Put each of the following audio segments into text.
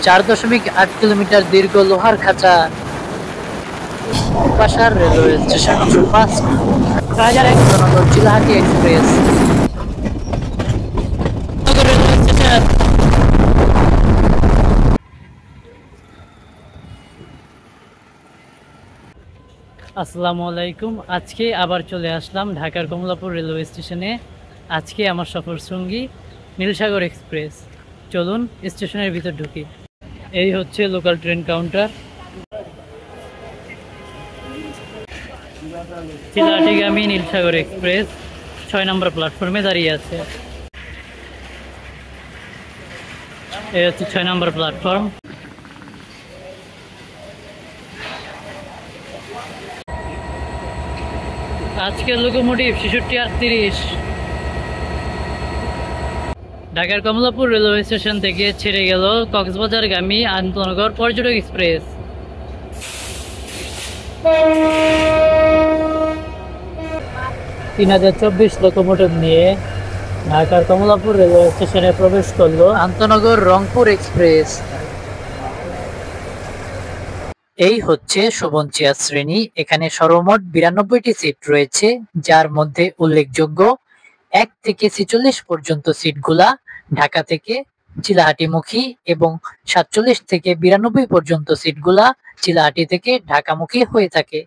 4.8 kilometre দীর্ঘ লোহার খাঁচা পাশার রেলওয়ে স্টেশন সুপারফাস্ট আন্তনগর চিলাহাটি এক্সপ্রেস। আসসালামু আলাইকুম। আজকে আবার চলে আসলাম ঢাকার কমলাপুর রেলওয়ে স্টেশনে। আজকে আমার সফর সঙ্গী নীলসাগর এক্সপ্রেস। চলুন স্টেশনের ভিতর ঢুকি। এই হচ্ছে লোকাল ট্রেন কাউন্টার। চিলাহাটিগামী নীলসাগর এক্সপ্রেস 6 নম্বর প্ল্যাটফর্মে দাঁড়িয়ে আছে। এই হচ্ছে 6 নম্বর প্ল্যাটফর্ম। আজকের লোকোমোটিভ 6638। ঢাকার কমলাপুর রেলওয়ে স্টেশন থেকে ছেড়ে গেল কক্সবাজারগামী আন্তনগর পর্যটক এক্সপ্রেস। $3024 লোকোমোটিভ নিয়ে ঢাকার কমলাপুর রেলওয়ে স্টেশনে প্রবেশ করল আন্তনগর রংপুর এক্সপ্রেস। এই হচ্ছে শোভন চেয়ার শ্রেণী। এখানে সর্বমোট 92টি সিট রয়েছে, যার মধ্যে উল্লেখযোগ্য 1 থেকে 46 পর্যন্ত সিটগুলা ঢাকা থেকে চিলাহাটিমুখী এবং 47 থেকে 92 পর্যন্ত সিটগুলা চিলাহাটি থেকে ঢাকামুখী হয়ে থাকে।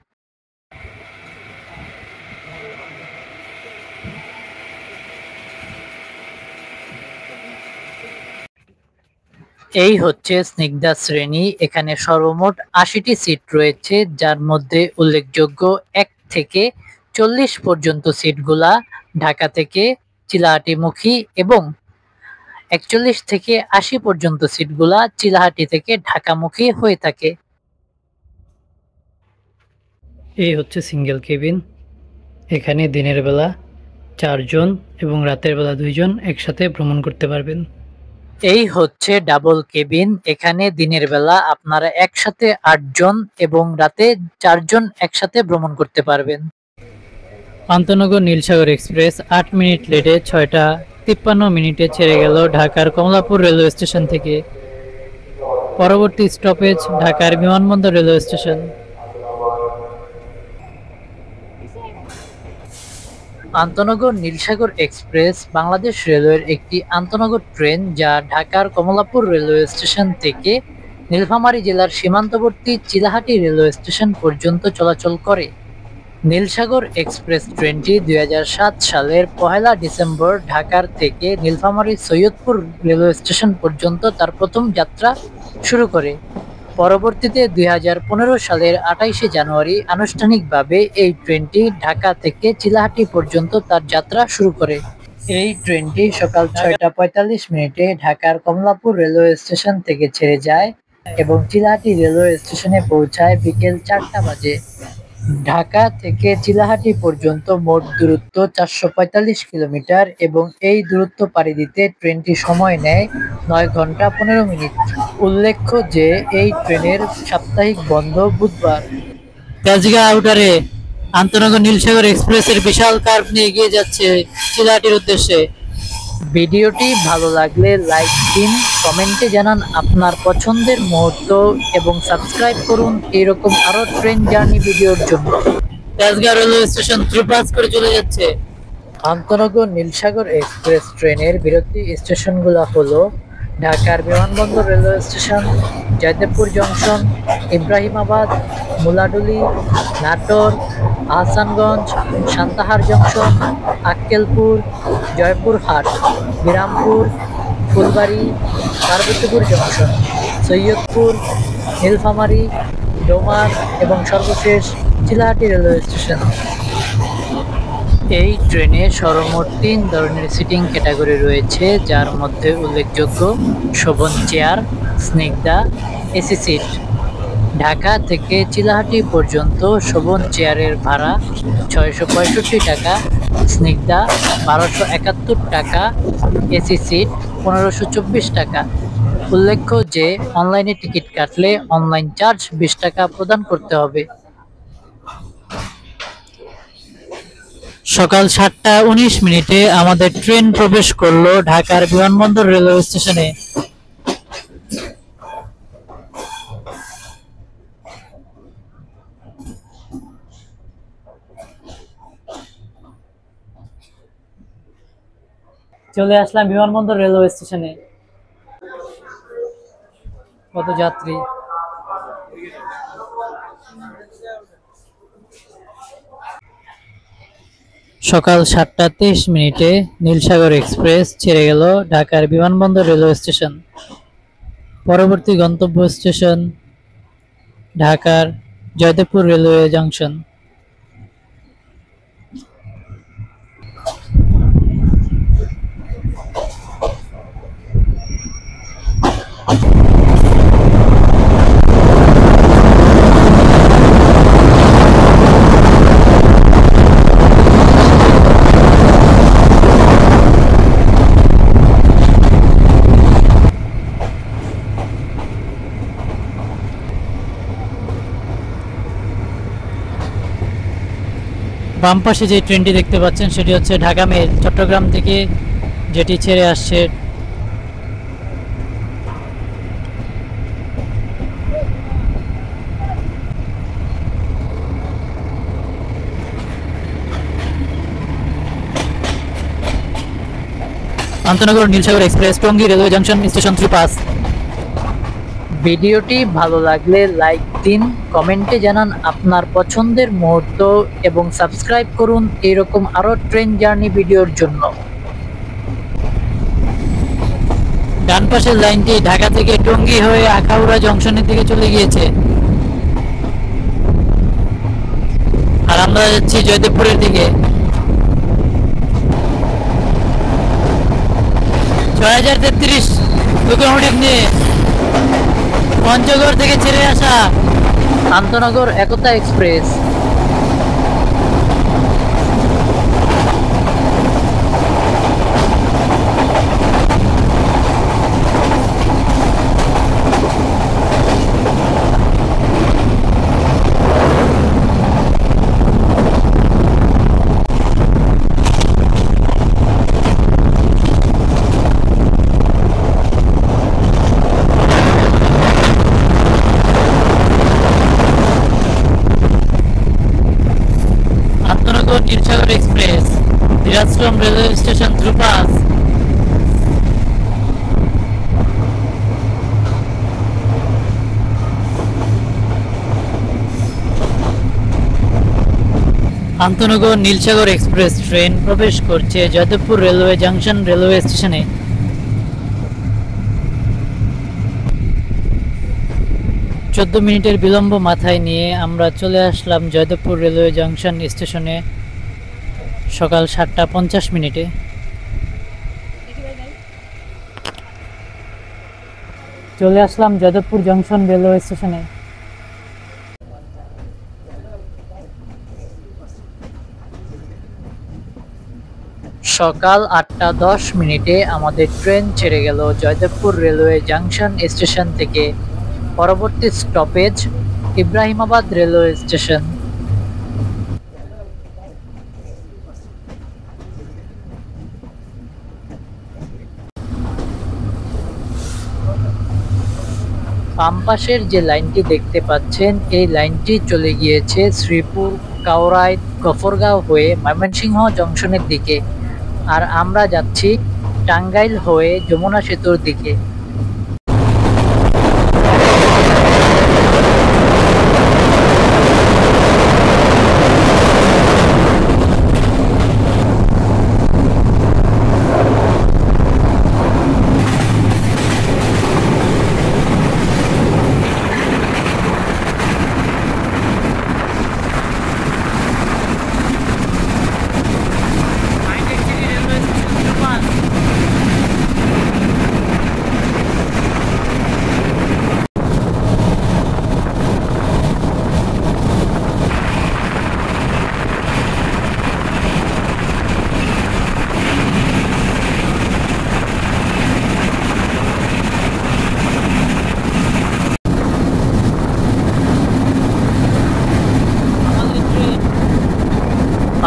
এই হচ্ছে স্নিগ্ধা শ্রেণী। এখানে সর্বমোট 80টি সিট রয়েছে, যার মধ্যে উল্লেখযোগ্য 1 থেকে 40 পর্যন্ত সিটগুলা ঢাকা থেকে চিলাহাটিমুখী এবং 41 থেকে 80 পর্যন্ত সিটগুলা চিলাহাটি থেকে ঢাকামুখী হয়ে থাকে। এই হচ্ছে সিঙ্গেল কেবিন। এখানে দিনের বেলা 4 জন এবং রাতের বেলা 2 জন একসাথে ভ্রমণ করতে পারবেন। এই হচ্ছে ডাবল কেবিন। এখানে দিনের বেলা আপনারা একসাথে 8 জন এবং রাতে 4 জন একসাথে ভ্রমণ করতে পারবেন। আন্তনগর নীলসাগর এক্সপ্রেস 8 মিনিট লেটে 6:53 ছেড়ে গেল ঢাকার কমলাপুর রেলওয়ে স্টেশন থেকে। পরবর্তী স্টপেজ ঢাকার বিমানবন্দর রেলওয়ে স্টেশন। আন্তনগর নীলসাগর এক্সপ্রেস বাংলাদেশ রেলওয়ের একটি আন্তনগর ট্রেন, যা ঢাকার কমলাপুর রেলওয়ে স্টেশন থেকে নীলফামারী জেলার সীমান্তবর্তী চিলাহাটি রেলওয়ে স্টেশন পর্যন্ত চলাচল করে। নীলসাগর এক্সপ্রেস ট্রেনটি 2007 সালের 1 ডিসেম্বর ঢাকার থেকে নীলফামারী সৈয়দপুর রেলওয়ে স্টেশন পর্যন্ত তার প্রথম যাত্রা শুরু করে। পরবর্তীতে 2015 সালের 28 জানুয়ারি আনুষ্ঠানিকভাবে এই ট্রেনটি ঢাকা থেকে চিলাহাটি পর্যন্ত তার যাত্রা শুরু করে। এই ট্রেনটি সকাল 6:45 ঢাকার কমলাপুর রেলওয়ে স্টেশন থেকে ছেড়ে যায় এবং চিলাহাটি রেলওয়ে স্টেশনে পৌঁছায় বিকেল 4টা বাজে। ঢাকা থেকে চিলাহাটি পর্যন্ত মোট দূরত্ব 445 কিলোমিটার এবং এই দূরত্ব পাড়ি দিতে ট্রেনটি সময় নেয় 9 ঘন্টা 15 মিনিট। উল্লেখ্য যে এই ট্রেনের সাপ্তাহিক বন্ধ বুধবার। তেজগাঁ আউটারে আন্তনগর নীলসাগর এক্সপ্রেসের বিশাল কার্ভ নিয়ে এগিয়ে যাচ্ছে চিলাহাটির উদ্দেশ্যে। ভিডিওটি ভালো লাগলে লাইক দিন, কমেন্টে জানান আপনার পছন্দের মুহূর্ত এবং সাবস্ক্রাইব করুন এইরকম আরো ট্রেন জার্নি ভিডিওর জন্য। তেজগাঁ রেলওয়ে স্টেশন থ্রুপাস করে চলে যাচ্ছে। আন্তনগর নীলসাগর এক্সপ্রেস ট্রেনের বিরতি স্টেশনগুলো হলো ঢাকার বিমানবন্দর railway station, Joydebpur junction, Ibrahimabad, Muladuli, Natore, Ahsanganj, Santahar junction, Akkelpur, Joypurhat, Birampur, Phulbari, Parbatipur junction, Saidpur, Nilphamari, Domar এবং সর্বশেষ চিলাহাটি রেলওয়ে স্টেশন। এই ট্রেনে সর্বমোট 3 ধরনের সিটিং ক্যাটাগরি রয়েছে, যার মধ্যে উল্লেখযোগ্য Shovon chair, Snigdha, AC seat. Dhaka থেকে চিলাহাটি পর্যন্ত শোভন চেয়ারের ভাড়া 665 টাকা, স্নিগ্ধা 1271 টাকা, এসি সিট 1524 টাকা। উল্লেখ্য যে অনলাইনে টিকিট কাটলে অনলাইন চার্জ 20 টাকা প্রদান করতে হবে। সকাল 7:19 আমাদের ট্রেন প্রবেশ করলো ঢাকার বিমানবন্দর রেলওয়ে স্টেশনে। চলে আসলাম বিমানবন্দর রেলওয়ে স্টেশনে। কত যাত্রী! সকাল 7:23 নীলসাগর এক্সপ্রেস ছেড়ে গেল ঢাকার বিমানবন্দর রেলওয়ে স্টেশন। পরবর্তী গন্তব্য স্টেশন ঢাকার জয়দেবপুর রেলওয়ে জংশন। বাম পাশে যে ট্রেনটি দেখতে পাচ্ছেন সেটি হচ্ছে ঢাকা মেল, চট্টগ্রাম থেকে যেটি ছেড়ে আসছে। আন্তনগর Nilsagar express, Tongi railway junction, station 3 ভিডিওটি ভালো লাগলে লাইক দিন, কমেন্টে জানান আপনার পছন্দের মুহূর্ত এবং সাবস্ক্রাইব করুন এরকম আরো ট্রেন জার্নি ভিডিওর জন্য। ডান পাশের লাইনটি ঢাকা থেকে টঙ্গী হয়ে আখাউড়া জংশনের দিকে চলে গিয়েছে, আর আমরা যাচ্ছি জয়দেবপুরের দিকে। 6033 লোকোমোটিভ নিয়ে পঞ্চগড় থেকে ছেড়ে আসা আন্তনগর Ekota express. Nilsagar express, Dinajpur railway station through pass. আন্তনগর নীলসাগর এক্সপ্রেস ট্রেন প্রবেশ করছে যাদবপুর রেলওয়ে জংশন রেলওয়ে স্টেশনে। 14 মিনিটের বিলম্ব মাথায় নিয়ে আমরা চলে আসলাম জয়দেবপুর রেলওয়ে জংশন স্টেশনে সকাল 7:50। চলে আসলাম যাদবপুর জংশন রেলওয়ে স্টেশনে। সকাল 8:10 আমাদের ট্রেন ছেড়ে গেল জয়দেবপুর রেলওয়ে জংশন স্টেশন থেকে। পরবর্তী স্টপেজ ইব্রাহিমাবাদ রেলওয়ে স্টেশন। বাম পাশের যে লাইনটি দেখতে পাচ্ছেন এই লাইনটি চলে গিয়েছে শ্রীপুর, কাউরাইট, গফরগাঁও হয়ে ময়মনসিংহ জংশনের দিকে, আর আমরা যাচ্ছি টাঙ্গাইল হয়ে যমুনা সেতুর দিকে।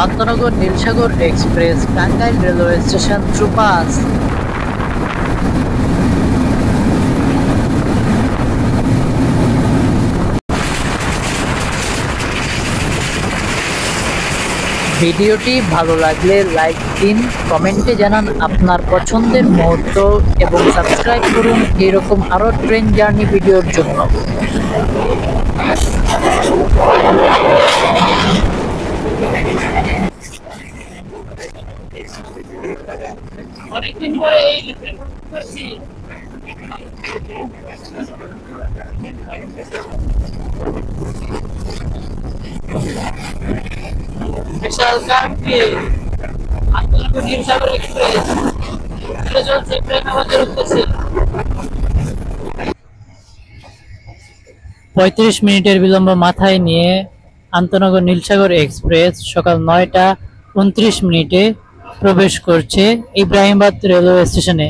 আন্তনগর Nilsagar express, Tangail railway station through pass. ভিডিওটি ভালো লাগলে লাইক দিন, কমেন্টে জানান আপনার পছন্দের মুহূর্ত এবং সাবস্ক্রাইব করুন এরকম আরও ট্রেন জার্নি ভিডিওর জন্য। অনেকদিন পরে এই করছি। বিশাল কাঠকে আন্তর্জাতিক নীলসাগর এক্সপ্রেস চলছে, ট্রেন আমাদের উঠতেছে। 35 মিনিটের বিলম্ব মাথায় নিয়ে আন্তনগর নীলসাগর এক্সপ্রেস সকাল 9টা 29 মিনিটে প্রবেশ করছে ইব্রাহিমবাদ রেলওয়ে স্টেশনে।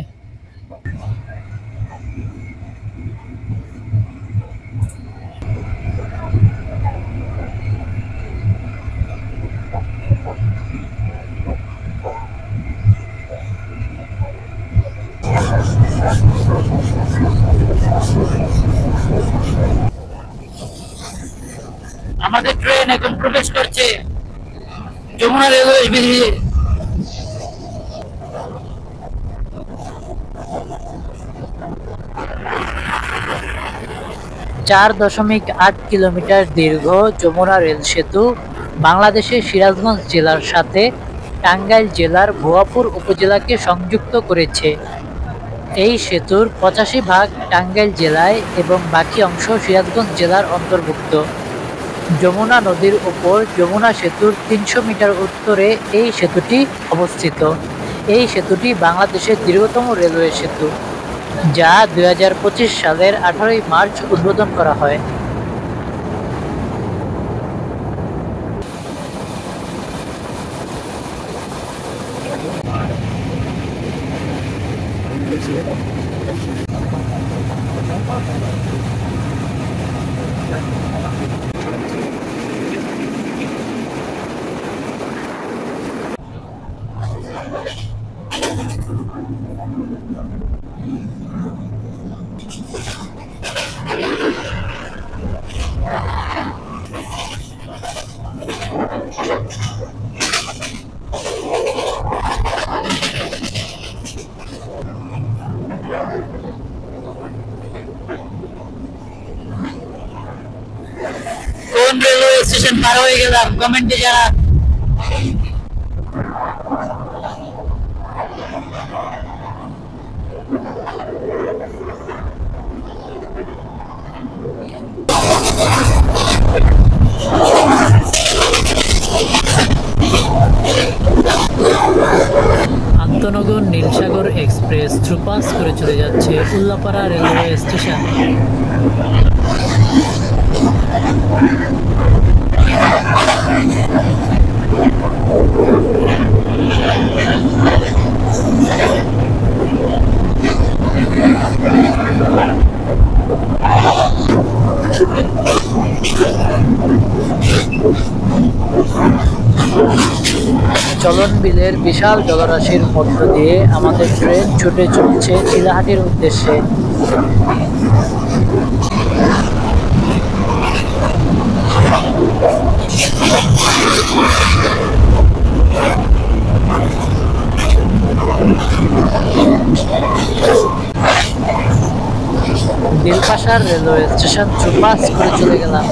আমাদের ট্রেন এখন প্রবেশ করছে যমুনা রেলওয়ে ব্রিজে। ,8 কিলোমিটার দীর্ঘ যমুনা রেল সেতু বাংলাদেশের সিরাজগঞ্জ জেলার সাথে টাঙ্গাইল জেলার ভুয়াপুর উপজেলাকে সংযুক্ত করেছে। এই সেতুর 85 ভাগ টাঙ্গাইল জেলায় এবং বাকি অংশ সিরাজগঞ্জ জেলার অন্তর্ভুক্ত। যমুনা নদীর উপর যমুনা সেতুর 300 মিটার উত্তরে এই সেতুটি অবস্থিত। এই সেতুটি বাংলাদেশের দীর্ঘতম রেলওয়ে সেতু, যা 2025 সালের 18 মার্চ উদ্বোধন করা হয়। কোন রেলওয়ে স্টেশন পার হয়ে গেলাম কমেন্টে জানান। আন্তনগর নীলসাগর এক্সপ্রেস থ্রুপাস করে চলে যাচ্ছে উল্লাপাড়া রেলওয়ে স্টেশন। চলন বিলের বিশাল জলরাশির মধ্য দিয়ে আমাদের ট্রেন ছুটে চলছে চিলাহাটির উদ্দেশ্যে। দিলপাশার রেলওয়ে স্টেশন থ্রুপাস করে চলে গেলাম।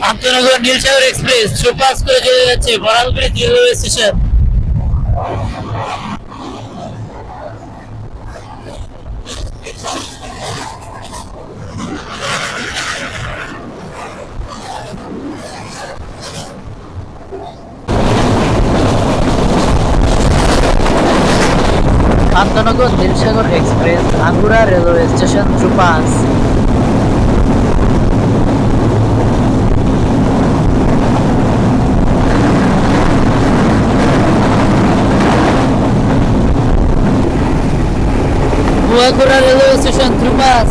আন্তনগর নীলসাগর এক্সপ্রেস থ্রুপাস করে চলে যাচ্ছে বড়ালব্রিজ রেলওয়ে স্টেশন। আন্তনগর Nilsagar express Angura railway station through pass. Buakura railway station through pass.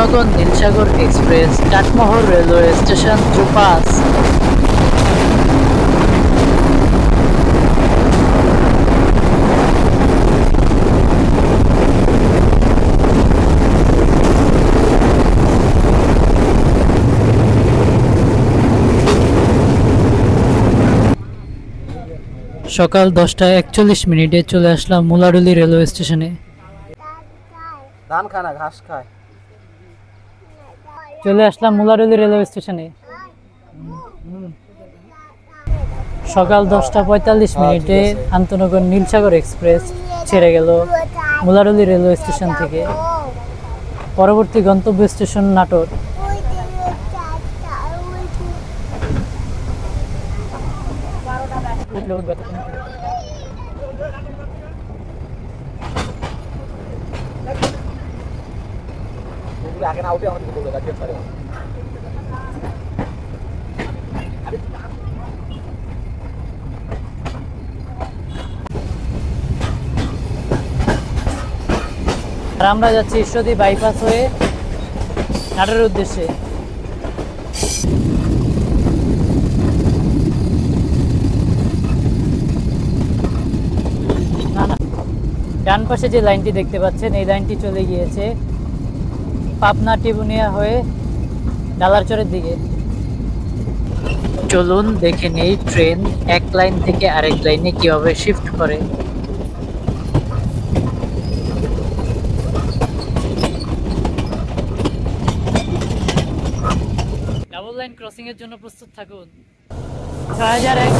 আন্তনগর Nilsagar express Chatmohar railway station through pass. সকাল 10:41 চলে আসলাম মুলাডুলি রেলওয়ে স্টেশনে। ধান খায় না, ঘাস খায়। চলে আসলাম মুলাডুলি রেলওয়ে স্টেশনে। সকাল 10:45 আন্তনগর নীলসাগর এক্সপ্রেস ছেড়ে গেল মুলাডুলি রেলওয়ে স্টেশন থেকে। পরবর্তী গন্তব্য স্টেশন নাটোর। আর আমরা যাচ্ছি ঈশ্বরদী বাইপাস হয়ে নাটোরের উদ্দেশ্যে। ডান পাশে যে লাইনটি দেখতে পাচ্ছেন এই লাইনটি চলে গিয়েছে পাবনা টিবুনিয়া হয়ে ডালারচরের দিকে। চলুন দেখে নেই ট্রেন এক লাইন থেকে আরেক লাইনে কিভাবে শিফট করে। ডাবল লাইন ক্রসিং এর জন্য প্রস্তুত থাকুন। 6001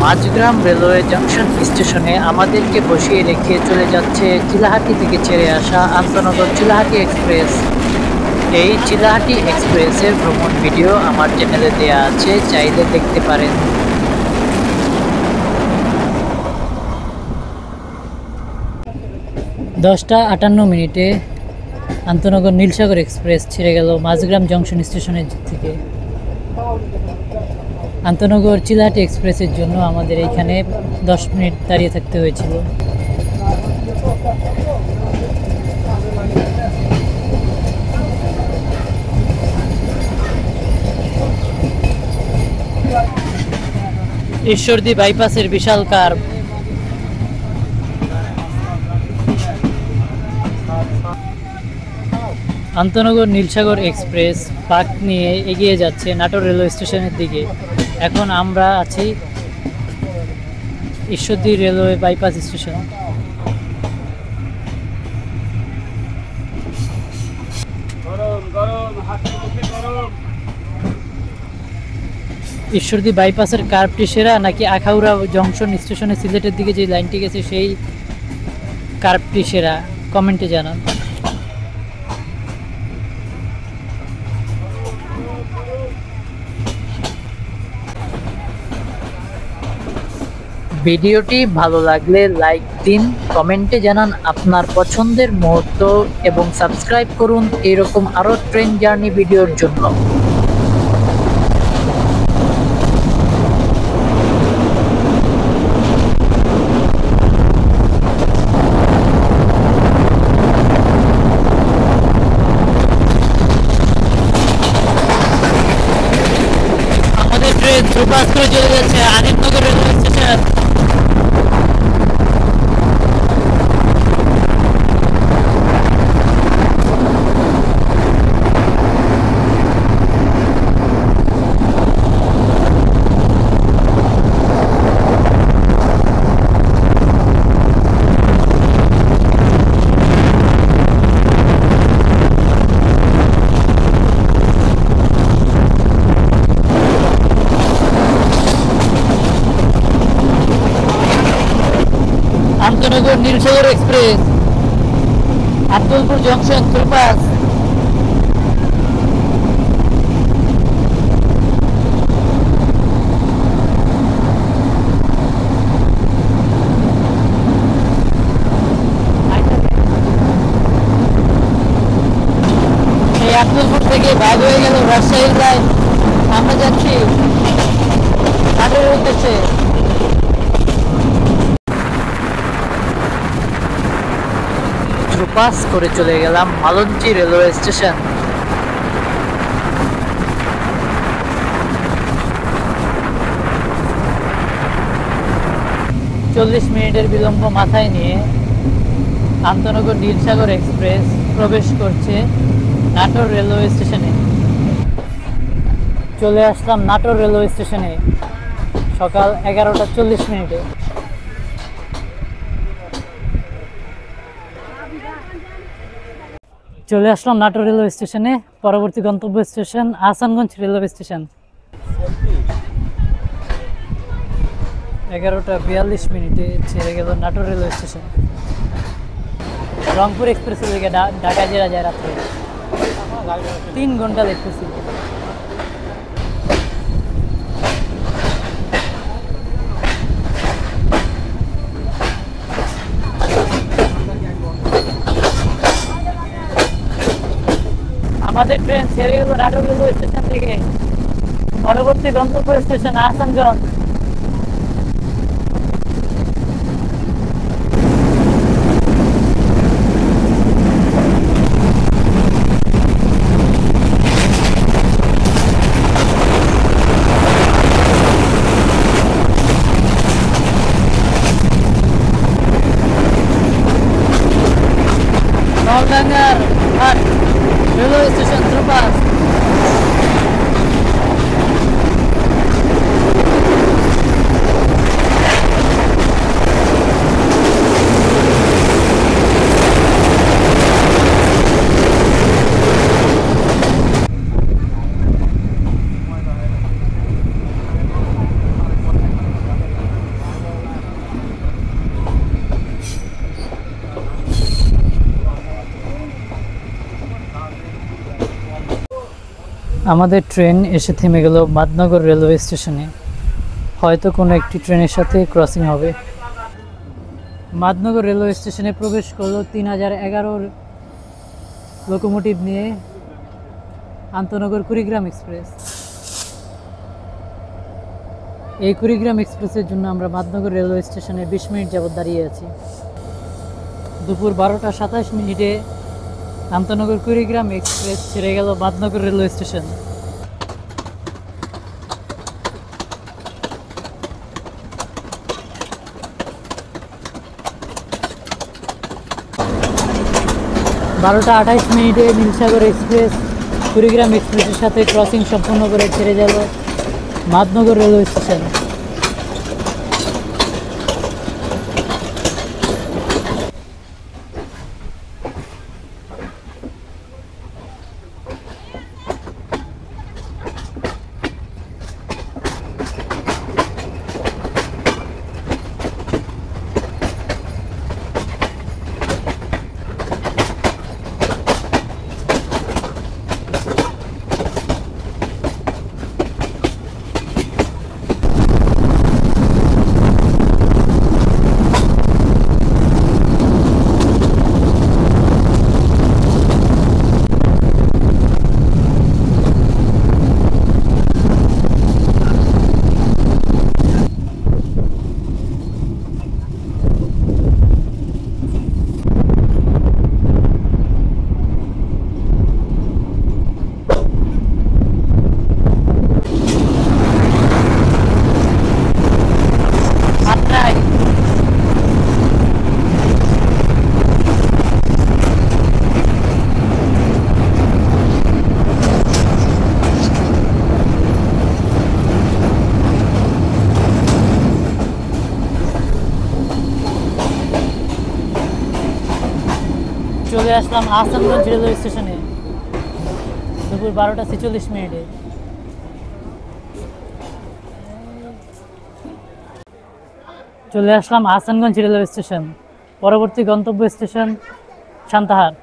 মাঝগ্রাম রেলওয়ে জংশন স্টেশনে আমাদেরকে বসিয়ে রেখে চলে যাচ্ছে চিলাহাটি থেকে ছেড়ে আসা আন্তনগর চিলাহাটি এক্সপ্রেস। এই চিলাহাটি এক্সপ্রেসের ভ্রমণ ভিডিও আমার চ্যানেলে দেওয়া আছে, চাইলে দেখতে পারেন। দশটা 58 আন্তনগর নীলসাগর এক্সপ্রেস ছেড়ে গেল মাঝগ্রাম জংশন স্টেশনের থেকে। আন্তনগর চিলাহাটি এক্সপ্রেসের জন্য আমাদের এইখানে 10 মিনিট দাঁড়িয়ে থাকতে হয়েছিল। ঈশ্বরদী বাইপাসের বিশাল কার্ভ। আন্তনগর নীলসাগর এক্সপ্রেস পাক নিয়ে এগিয়ে যাচ্ছে নাটোর রেলওয়ে স্টেশনের দিকে। এখন আমরা আছি Ishwardi railway bypass station. Ishwardi বাইপাসের কার্ভটি সেরা নাকি আখাউড়া জংশন স্টেশনে সিলেটের দিকে যে লাইনটি গেছে সেই কার্ভটি সেরা? কমেন্টে জানান। ভিডিওটি ভালো লাগলে লাইক দিন, কমেন্টে জানান আপনার পছন্দের মুহূর্ত এবং সাবস্ক্রাইব করুন এরকম আরও ট্রেন জার্নি ভিডিওর জন্য। আমাদের ট্রেন সুপার করে চলে যাচ্ছে আজিমনগর রেলওয়ে স্টেশন। আন্তনগর নীলসাগর এক্সপ্রেস আব্দুলপুর জংশন সুপার। এই আব্দুলপুর থেকে ভাগ হয়ে গেল রাজশাহীর লাইন। আমরা যাচ্ছি নাটোরের উদ্দেশ্যে। পাস করে চলে গেলাম মালঞ্চি রেলওয়ে স্টেশন। চল্লিশ মিনিটের বিলম্ব মাথায় নিয়ে আন্তনগর নীলসাগর এক্সপ্রেস প্রবেশ করছে নাটোর রেলওয়ে স্টেশনে। চলে আসলাম নাটোর রেলওয়ে স্টেশনে সকাল 11:40। চলে আসলাম নাটোর রেলওয়ে স্টেশনে। পরবর্তী গন্তব্য স্টেশন আহসানগঞ্জ রেলওয়ে স্টেশন। 11:42 ছেড়ে গেল নাটোর রেলওয়ে স্টেশন। রংপুর এক্সপ্রেসের দিকে ঢাকা জেলা যায় রাত্রে 3 ঘন্টা দেখতেছি। আমাদের ট্রেন ছেড়ে গেল নাটোর রেলওয়ে স্টেশন থেকে। পরবর্তী গন্তব্য স্টেশন আহসানগঞ্জ। নলডাঙ্গার ঘাট রেলওয়ে স্টেশন সুপার। আমাদের ট্রেন এসে থেমে গেল মাদনগর রেলওয়ে স্টেশনে। হয়তো কোনো একটি ট্রেনের সাথে ক্রসিং হবে। মাদনগর রেলওয়ে স্টেশনে প্রবেশ করলো 3011 লোকোমোটিভ নিয়ে আন্তনগর কুড়িগ্রাম এক্সপ্রেস। এই কুড়িগ্রাম এক্সপ্রেসের জন্য আমরা মাদনগর রেলওয়ে স্টেশনে 20 মিনিট যাবৎ দাঁড়িয়ে আছি। দুপুর 12:27 আন্তনগর কুড়িগ্রাম এক্সপ্রেস ছেড়ে গেল মাদনগর রেলওয়ে স্টেশন। বারোটা 28 নীলসাগর এক্সপ্রেস কুড়িগ্রাম এক্সপ্রেসের সাথে ক্রসিং সম্পন্ন করে ছেড়ে গেল মাদনগর রেলওয়ে স্টেশন। চলে আসলাম আহসানগঞ্জ রেলওয়ে স্টেশনে দুপুর 12:46। চলে আসলাম আহসানগঞ্জ রেলওয়ে স্টেশন। পরবর্তী গন্তব্য স্টেশন সান্তাহার।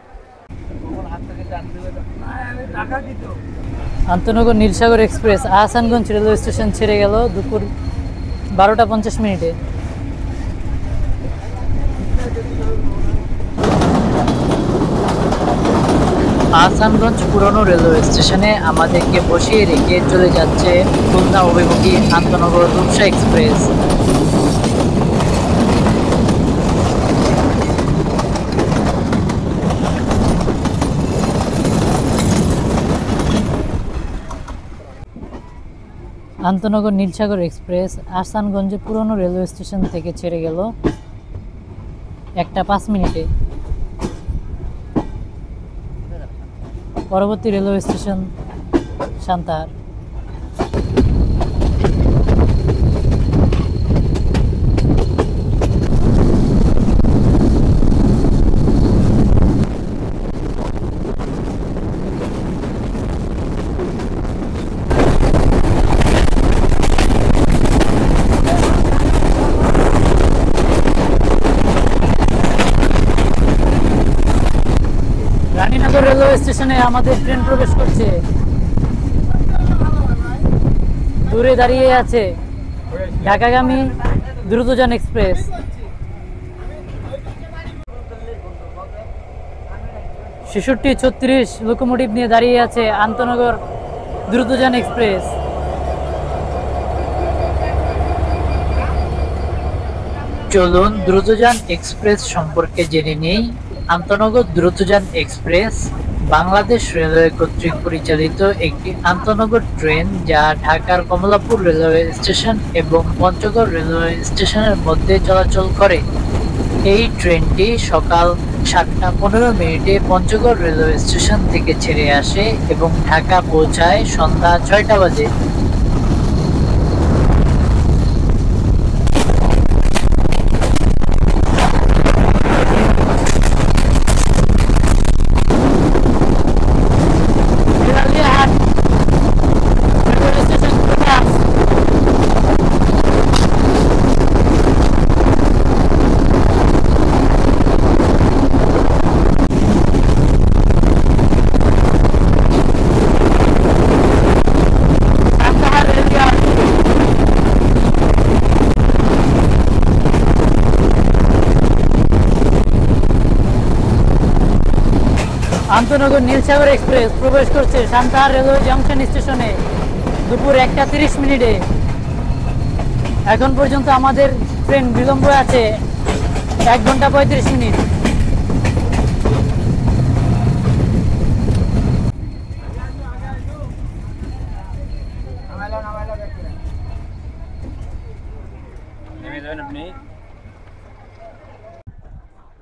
আন্তনগর Nilsagar express Ahsanganj railway station ছেড়ে গেল দুপুর 12:50। আহসানগঞ্জ পুরনো রেলওয়ে স্টেশনে আমাদেরকে বসিয়ে রেখে চলে যাচ্ছে খুলনা অভিমুখী আন্তনগর রূপসা এক্সপ্রেস। আন্তনগর নীলসাগর এক্সপ্রেস আহসানগঞ্জ পুরনো রেলওয়ে স্টেশন থেকে ছেড়ে গেল 1:05 পরবর্তী railway station Santahar. Raninagar railway স্টেশনে আমাদের ট্রেন প্রবেশ করছে। দূরে দাঁড়িয়ে আছে ঢাকাগামী দ্রুতযান এক্সপ্রেস। 6636 লোকোমোটিভ নিয়ে দাঁড়িয়ে আছে আন্তনগর দ্রুতযান এক্সপ্রেস। চলুন দ্রুতযান এক্সপ্রেস সম্পর্কে জেনে নেই। আন্তনগর দ্রুতযান এক্সপ্রেস বাংলাদেশ রেলওয়ে কর্তৃক পরিচালিত একটি আন্তনগর ট্রেন যা ঢাকার কমলাপুর রেলওয়ে স্টেশন এবং পঞ্চগড় রেলওয়ে স্টেশনের মধ্যে চলাচল করে। এই ট্রেনটি সকাল 7:15 পঞ্চগড় রেলওয়ে স্টেশন থেকে ছেড়ে আসে এবং ঢাকা পৌঁছায় সন্ধ্যা 6টা বাজে। আন্তনগর নীলসাগর এক্সপ্রেস প্রবেশ করছে সান্তাহার রেলওয়ে জংশন স্টেশনে দুপুর 1:30। এখন পর্যন্ত আমাদের ট্রেন বিলম্ব আছে 1 ঘন্টা 35 মিনিট।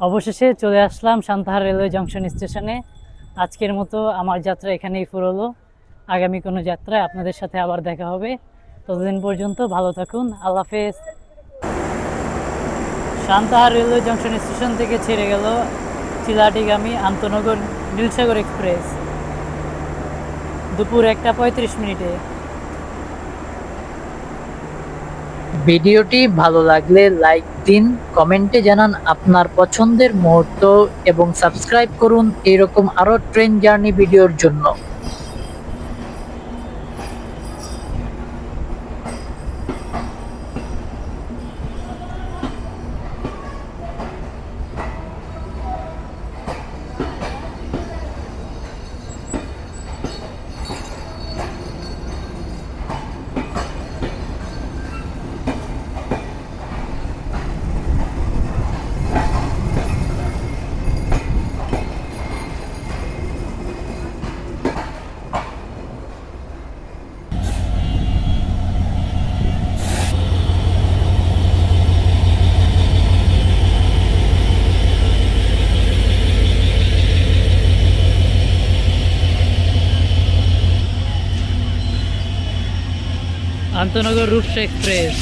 অবশেষে চলে আসলাম সান্তাহার রেলওয়ে জংশন স্টেশনে। আজকের মতো আমার যাত্রা এখানেই ফুরোলো। আগামী কোনো যাত্রায় আপনাদের সাথে আবার দেখা হবে। ততদিন পর্যন্ত ভালো থাকুন। আল্লাহ হাফেজ। সান্তাহার রেলওয়ে জংশন স্টেশন থেকে ছেড়ে গেল চিলাহাটিগামী আন্তনগর নীলসাগর এক্সপ্রেস দুপুর 1:35। ভিডিওটি ভালো লাগলে লাইক দিন, কমেন্টে জানান আপনার পছন্দের মুহূর্ত এবং সাবস্ক্রাইব করুন এরকম আরো ট্রেন জার্নি ভিডিওর জন্য। আন্তনগর রূপসা এক্সপ্রেস।